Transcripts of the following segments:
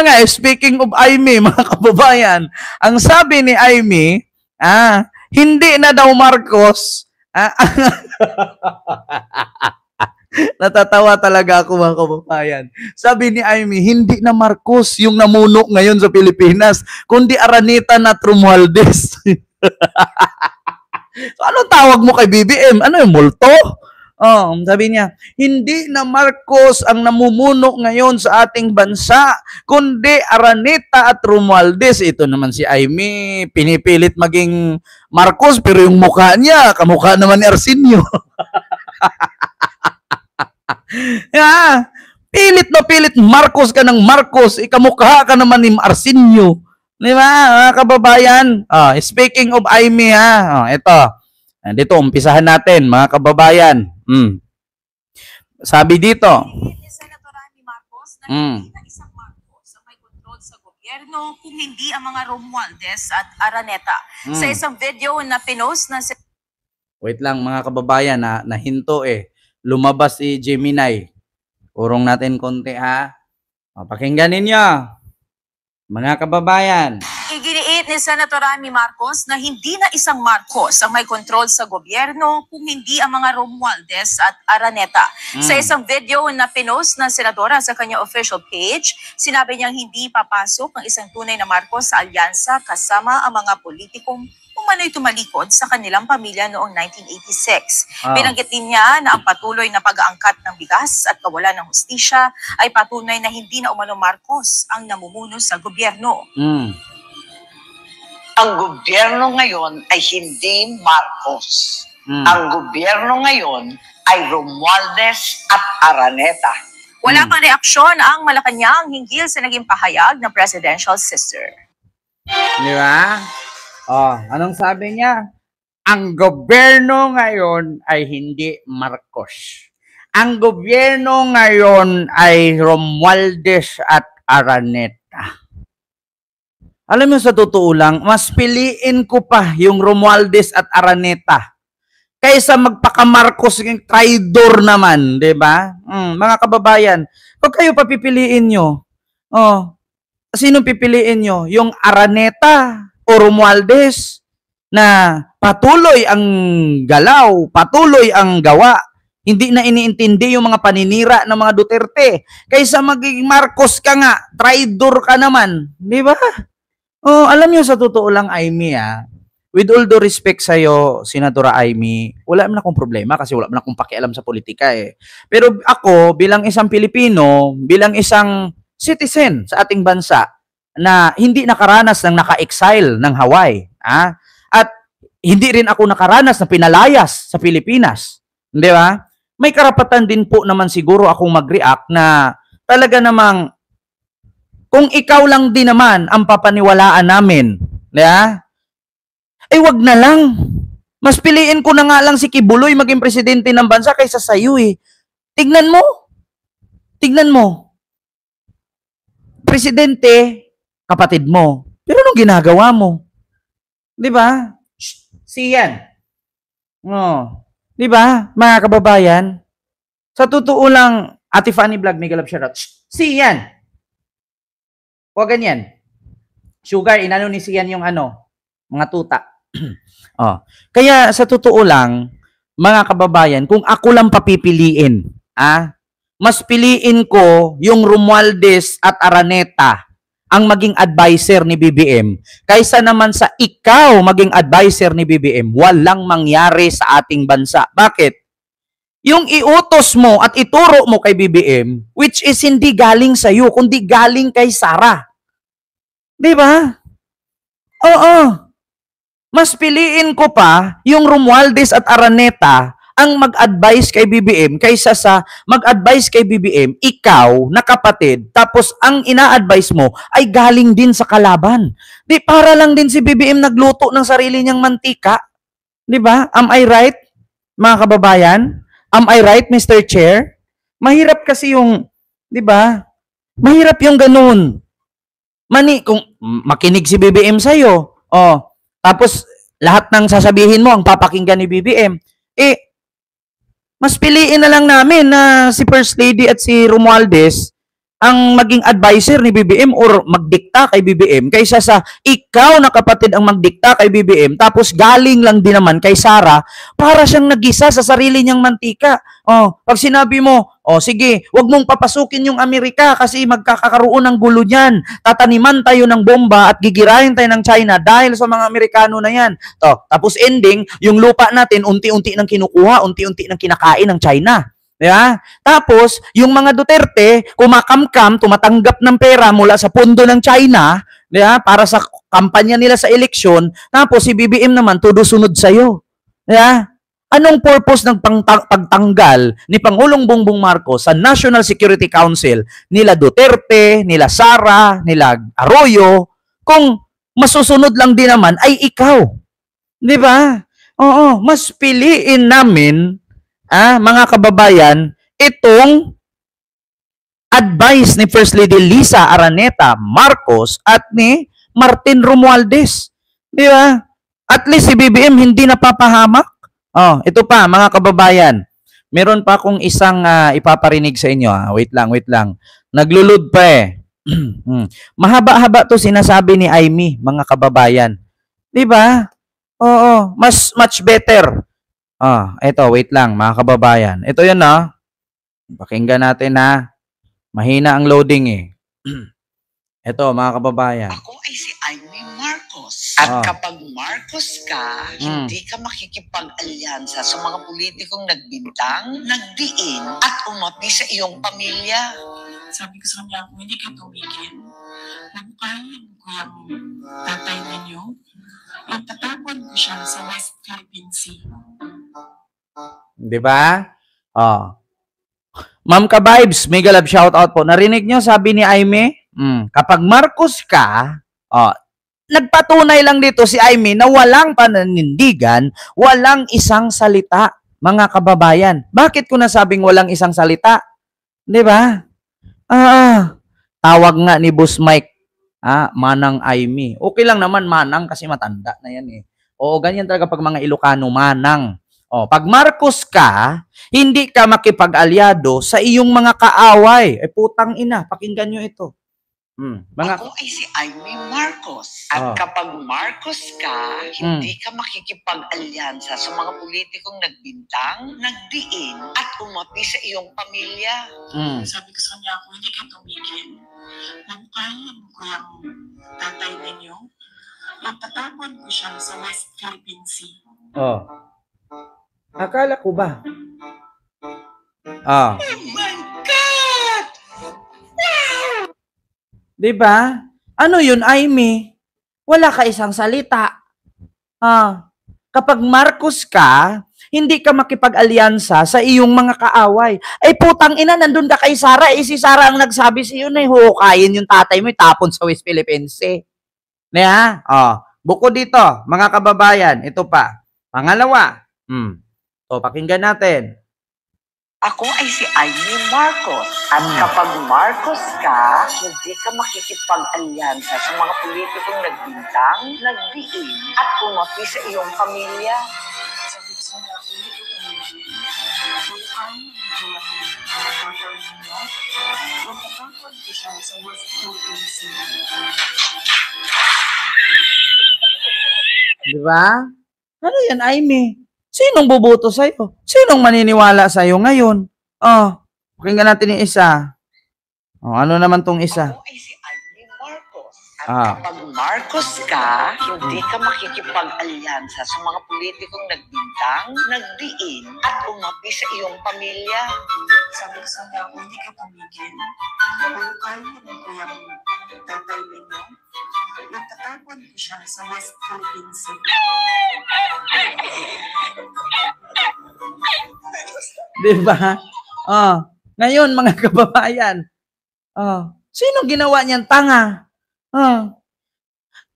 nga, speaking of Aimee, mga kababayan, ang sabi ni Aimee, hindi na daw Marcos, natatawa talaga ako mga kababayan. Sabi ni Aimee, hindi na Marcos yung namuno ngayon sa Pilipinas, kundi Araneta na Romualdez. So, ano tawag mo kay BBM? Ano yung multo? Sabi niya, hindi na Marcos ang namumuno ngayon sa ating bansa, kundi Araneta at Romualdez. Ito naman si Aimee, pinipilit maging Marcos, pero yung mukha niya, kamukha naman ni Arsenio. Pilit na pilit Marcos ka ng Marcos, ikamukha ka naman ni Arsenio. Di ba, kababayan? Speaking of Aimee, ito. Dito, umpisahan natin, mga kababayan. Sabi dito. Senator Rani Marcos na hindi na isang Marcos ang may kontrol sa gobyerno kung hindi ang mga Romualdez at Araneta. Sa isang video na pinost na Wait lang, mga kababayan, nahinto lumabas si Gemini. Urong natin konti, pakinggan ninyo. Mga kababayan. Iginiit ni Senator Rani Marcos na hindi na isang Marcos ang may kontrol sa gobyerno kung hindi ang mga Romualdez at Araneta. Sa isang video na pinost ng senadora sa kanyang official page, sinabi niyang hindi papasok ang isang tunay na Marcos sa alyansa kasama ang mga politikong umano'y tumalikod sa kanilang pamilya noong 1986. Binanggit din niya na ang patuloy na pag-aangkat ng bigas at kawalan ng hustisya ay patunay na hindi na umano Marcos ang namumuno sa gobyerno. Ang gobyerno ngayon ay hindi Marcos. Ang gobyerno ngayon ay Romualdez at Araneta. Wala pang reaksyon ang Malacanang hinggil sa naging pahayag ng presidential sister. Di ba? Anong sabi niya? Ang gobyerno ngayon ay hindi Marcos. Ang gobyerno ngayon ay Romualdez at Araneta. Alam mo, sa totoo lang, mas piliin ko pa yung Romualdez at Araneta kaysa magpaka-Marcos yung traidor naman, di ba? Mga kababayan, kung kayo papipiliin nyo, sino pipiliin nyo? Yung Araneta o Romualdez na patuloy ang galaw, patuloy ang gawa, hindi na iniintindi yung mga paninira ng mga Duterte. Kaysa maging Marcos ka nga, traidor ka naman. Di ba? Alam niyo, sa totoo lang, Aimee, with all due respect sa'yo, Senadora Aimee, wala naman akong problema kasi wala naman akong pakialam sa politika Pero ako, bilang isang Pilipino, bilang isang citizen sa ating bansa, na hindi nakaranas ng naka-exile ng Hawaii, at hindi rin ako nakaranas na pinalayas sa Pilipinas, di ba? May karapatan din po naman siguro akong mag-react na talaga namang kung ikaw lang din naman ang papaniwalaan namin, di ba? Wag na lang. Mas piliin ko na nga lang si Kibuloy maging presidente ng bansa kaysa sa iyo Tignan mo. Presidente, kapatid mo. Pero anong ginagawa mo? Di ba? Siyan. Di ba, mga kababayan? Sa totoo lang, Ate Fanny Vlog, may galap shoutout. Siyan. Huwag ganyan. Sugar, inano ni Siyan yung mga tuta. Kaya sa totoo lang, mga kababayan, kung ako lang papipiliin, mas piliin ko yung Romualdez at Araneta ang maging advisor ni BBM kaysa naman sa ikaw maging advisor ni BBM. Walang mangyari sa ating bansa. Bakit? Yung iutos mo at ituro mo kay BBM, which is hindi galing sa iyo, kundi galing kay Sara. Di ba? Mas piliin ko pa yung Romualdez at Araneta ang mag-advise kay BBM kaysa sa mag-advise kay BBM, ikaw na kapatid, tapos ang ina-advise mo ay galing din sa kalaban. Di para lang din si BBM nagluto ng sarili niyang mantika. Di ba? Am I right, mga kababayan? Am I right, Mr. Chair? Mahirap kasi yung, di ba? Mahirap yung ganun. Kung makinig si BBM sa'yo, tapos lahat ng sasabihin mo ang papakinggan ni BBM, mas piliin na lang namin na si First Lady at si Romualdez ang maging advisor ni BBM or magdikta kay BBM kaysa sa ikaw na kapatid ang magdikta kay BBM tapos galing lang din naman kay Sara para siyang nagisa sa sarili niyang mantika. Pag sinabi mo, sige, wag mong papasukin yung Amerika kasi magkakaroon ng gulo niyan. Tataniman tayo ng bomba at gigirahin tayo ng China dahil sa mga Amerikano na yan. Tapos ending, yung lupa natin unti-unti nang kinukuha, unti-unti nang kinakain ng China. Yeah? Tapos, yung mga Duterte, kumakamkam, tumatanggap ng pera mula sa pondo ng China, yeah? Para sa kampanya nila sa eleksyon, tapos si BBM naman, tudo-sunod sa'yo. Yeah? Anong purpose ng pagtanggal ni Pangulong Bongbong Marcos sa National Security Council nila Duterte, nila Sara, nila Arroyo, kung masusunod lang din naman ay ikaw? Di ba? Oo, mas piliin namin mga kababayan, itong advice ni First Lady Lisa Araneta Marcos at ni Martin Romualdez. Di ba? At least si BBM hindi napapahamak. Ito pa, mga kababayan. Meron pa akong isang ipaparinig sa inyo. Wait lang. Naglulud pa eh. Mahaba-haba to sinasabi ni Aimee, mga kababayan. Di ba? Oo, much better. Ito, wait lang, mga kababayan. Ito yun, no? Pakinggan natin, ha? Mahina ang loading, eh. Ito, mga kababayan. Ako ay si Aimee Marcos. At kapag Marcos ka, hindi ka makikipag-alyansa sa mga politikong nagbintang, nagdiin, at umapi sa iyong pamilya. Sabi ko sa kanya, kung hindi ka tumigil, nabukahin ko yung tatay ninyo, at tatapon ko siya sa West Philippine Sea. Di ba? Ma'am Ka-Vibes, mega love shoutout po. Narinig nyo, sabi ni Aimee, kapag Marcos ka, nagpatunay lang dito si Aimee na walang pananindigan, walang isang salita, mga kababayan. Bakit ko nasabing walang isang salita? Di ba? Tawag nga ni Boss Mike, Manang Aimee. Okay lang naman Manang kasi matanda na yan eh. Oo, ganyan talaga pag mga Ilocano, Manang. Pag Marcos ka, hindi ka makipag-alyado sa iyong mga kaaway. Putang ina, pakinggan nyo ito. Ako ay si Aimee Marcos. At kapag Marcos ka, hindi ka makikipag-alyansa sa mga politikong nagbintang, nagdiin, at umapi sa iyong pamilya. Sabi ko sa kanya, kung hindi ka tumigil, nabukahin ko yung tatay ninyo, at tatapon ko siya sa West Philippine Sea. Akala ko ba? Oh my God! Diba? Ano yun, Aimee? Wala ka isang salita. Kapag Marcos ka, hindi ka makipag-alyansa sa iyong mga kaaway. Putang ina, nandun ka kay Sara. Si Sara ang nagsabi sa iyo na huhukayin yung tatay mo, tapon sa West Philippine Sea. Bukod dito, mga kababayan, ito pa. Pangalawa, pakinggan natin. Ako ay si Aimee Marcos. At kapag Marcos ka, hindi ka makikipag-alyansa sa mga politikong nagbintang, nagdiin, at umapi sa iyong pamilya. Sabi ko sa kanya, kung hindi ko tumigil, nabukahin ko yung tatay ninyo, at tatapon ko siya sa West Philippine Sea. Diba? Ano yan, Aimee? Sinong boboto sa'yo? Sinong maniniwala sa'yo ngayon? Pakinggan natin yung isa. Ano naman tong isa? Ako ay si Aimee Marcos. At kapag Marcos ka, hindi ka makikipag-alyansa sa mga politikong nagbintang, nagdiin, at umapi sa iyong pamilya. Sabi ko sa kanya, kung hindi ka tumigil, nabukahin ko yung tatay ninyo, at tatapon ko siya sa West Philippine Sea. Diba? Ngayon, mga kababayan, sino ginawa niyan tanga?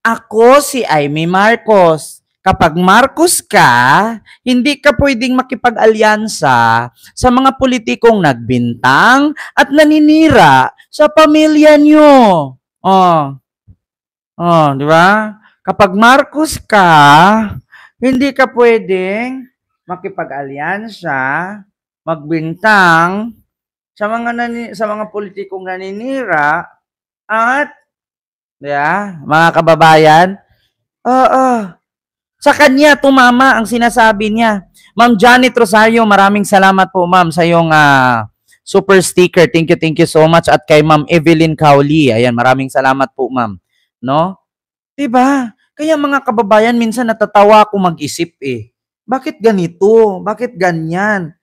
Ako si Aimee Marcos. Kapag Marcos ka, hindi ka pwedeng makipag-alyansa sa mga politikong nagbintang at naninira sa pamilya nyo. Di ba? Kapag Marcos ka, hindi ka pwedeng makipag-alyansa, magbintang sa mga politikong naninira at mga kababayan, sa kanya tumama ang sinasabi niya. Ma'am Janet Rosario, maraming salamat po ma'am sa iyong super sticker. Thank you so much. At kay Ma'am Evelyn Cowley, ayan, maraming salamat po ma'am. No? Diba? Kaya mga kababayan, minsan natatawa ako mag-isip Bakit ganito? Bakit ganyan?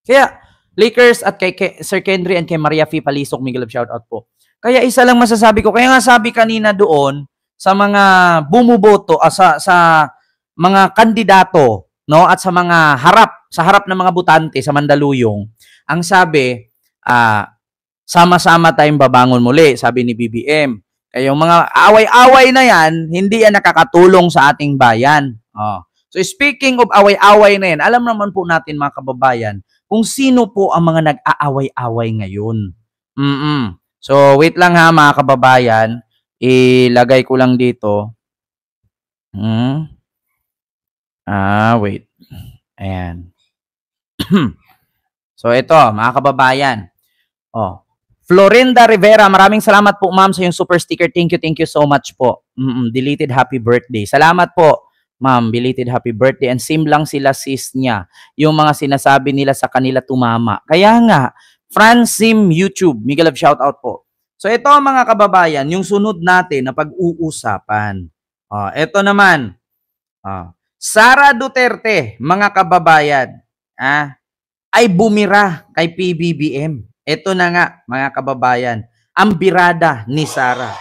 Kaya, Lakers at kay Sir Kendry and kay Maria Fee Palisok, Miguel, shoutout po. Kaya isa lang masasabi ko, kaya nga sabi kanina doon, sa mga bumuboto, sa mga kandidato, no, at sa mga harap ng mga butante sa Mandaluyong, ang sabi, sama-sama tayong babangon muli, sabi ni BBM. Kaya yung mga away-away na yan, hindi yan nakakatulong sa ating bayan. So speaking of away-away na yan, alam naman po natin mga kababayan, kung sino po ang mga nag-aaway-away ngayon. So, wait lang ha mga kababayan. Ilagay ko lang dito. Wait. Ayan. So, ito mga kababayan. Florinda Rivera, maraming salamat po ma'am sa yung super sticker. Thank you so much po. Deleted happy birthday. Salamat po. Ma'am, belated happy birthday. And same lang sila sis niya. Yung mga sinasabi nila sa kanila tumama. Kaya nga, Francim YouTube. Miguel, shoutout po. So ito mga kababayan, yung sunod natin na pag-uusapan. Ito naman. Sara Duterte, mga kababayan, ay bumira kay PBBM. Ito na nga, mga kababayan, ang birada ni Sara.